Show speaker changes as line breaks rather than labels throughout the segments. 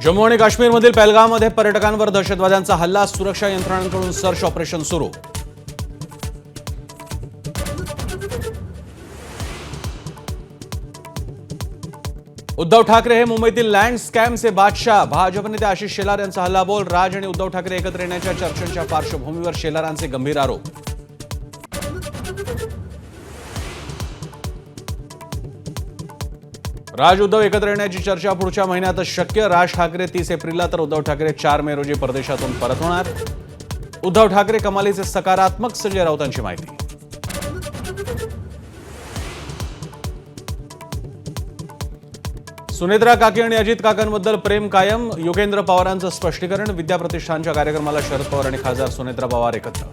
जम्मू आणि काश्मीरमधील पहलगाममध्ये पर्यटकांवर दहशतवाद्यांचा हल्ला, सुरक्षा यंत्रणांकडून सर्च ऑपरेशन सुरू. उद्धव ठाकरे हे मुंबईतील लँड स्कॅमचे बादशाह. भाजप नेते आशिष शेलार यांचा हल्लाबोल. राज आणि उद्धव ठाकरे एकत्र येण्याच्या चर्चांच्या पार्श्वभूमीवर शेलारांचे गंभीर आरोप. राज उद्धव एकत्र येण्याची चर्चा पुढच्या महिन्यातच शक्य. राज ठाकरे 30 एप्रिलला तर उद्धव ठाकरे 4 मे रोजी परदेशातून परत होणार. उद्धव ठाकरे कमालीचे सकारात्मक, संजय राऊतांची माहिती. सुनेत्रा काकी आणि अजित काकांबद्दल प्रेम कायम. योगेंद्र पवारांचं स्पष्टीकरण. विद्या प्रतिष्ठानच्या कार्यक्रमाला शरद पवार आणि खासदार सुनेत्रा पवार एकत्र.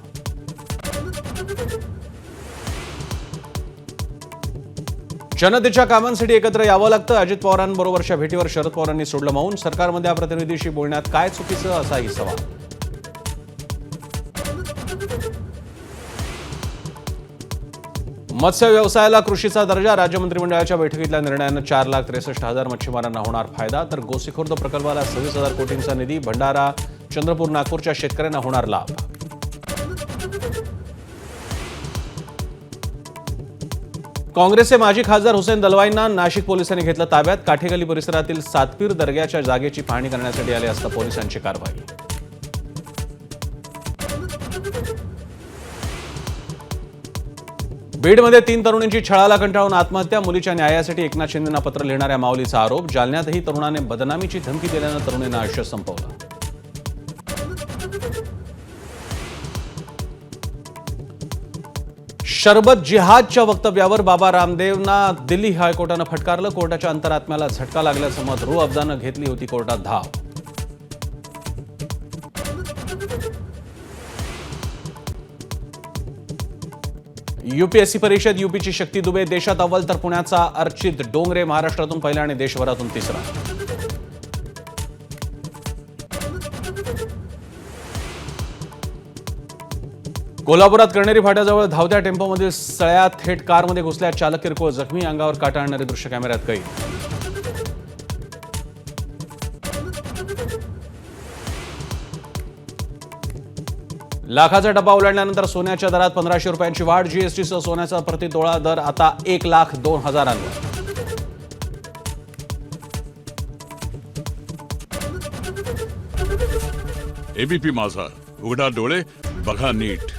जनतेच्या कामांसाठी एकत्र यावं लागतं. अजित पवारांबरोबरच्या भेटीवर शरद पवारांनी सोडलं मौन. सरकारमधल्या प्रतिनिधीशी बोलण्यात काय चुकीचं, असाही सवाल. मत्स्य व्यवसायाला कृषीचा दर्जा. राज्य मंत्रिमंडळाच्या बैठकीतल्या निर्णयानं 4,63,000 मच्छीमारांना होणार फायदा. तर गोसीखुर्द प्रकल्पाला 26,000 कोटींचा निधी. भंडारा, चंद्रपूर, नागपूरच्या शेतकऱ्यांना होणार लाभ. काँग्रेसचे माजी खासदार हुसेन दलवाईंना नाशिक पोलिसांनी घेतलं ताब्यात. काठेगली परिसरातील सातपीर दर्ग्याच्या जागेची पाहणी करण्यासाठी आले असता पोलिसांची कारवाई. बीडमध्ये 3 तरुणींची छळाला कंटाळून आत्महत्या. मुलीच्या न्यायासाठी एकनाथ शिंदेंना पत्र लिहिणाऱ्या माऊलीचा आरोप. जालन्यातही तरुणाने बदनामीची धमकी दिल्यानं तरुणीनं आयुष्य संपवलं. शरबत जिहादच्या वक्तव्यावर बाबा रामदेवना दिल्ली हायकोर्टानं फटकारलं. कोर्टाच्या अंतरात्म्याला झटका लागल्याचं मत रूह अफजानं घेतली होती कोर्टात धाव. यूपीएससी परीक्षेत यूपीची शक्ती दुबे देशात अव्वल, तर पुण्याचा अर्चित डोंगरे महाराष्ट्रातून पहिला आणि देशभरातून तिसरा. कोल्हापुरात कणेरी फाट्याजवळ धावत्या टेम्पोमधील सळ्या थेट कारमध्ये घुसल्या. चालक किरकोळ जखमी. अंगावर काटा आणणारे दृश्य कॅमेऱ्यात कैद. लाखाचा डब्बा ओलांडल्यानंतर सोन्याच्या दरात 1,500 रुपयांची वाढ. जीएसटीसह सोन्याचा प्रतितोळा दर आता 1,02,000.
एबीपी माझा, उघडा डोळे बघा नीट.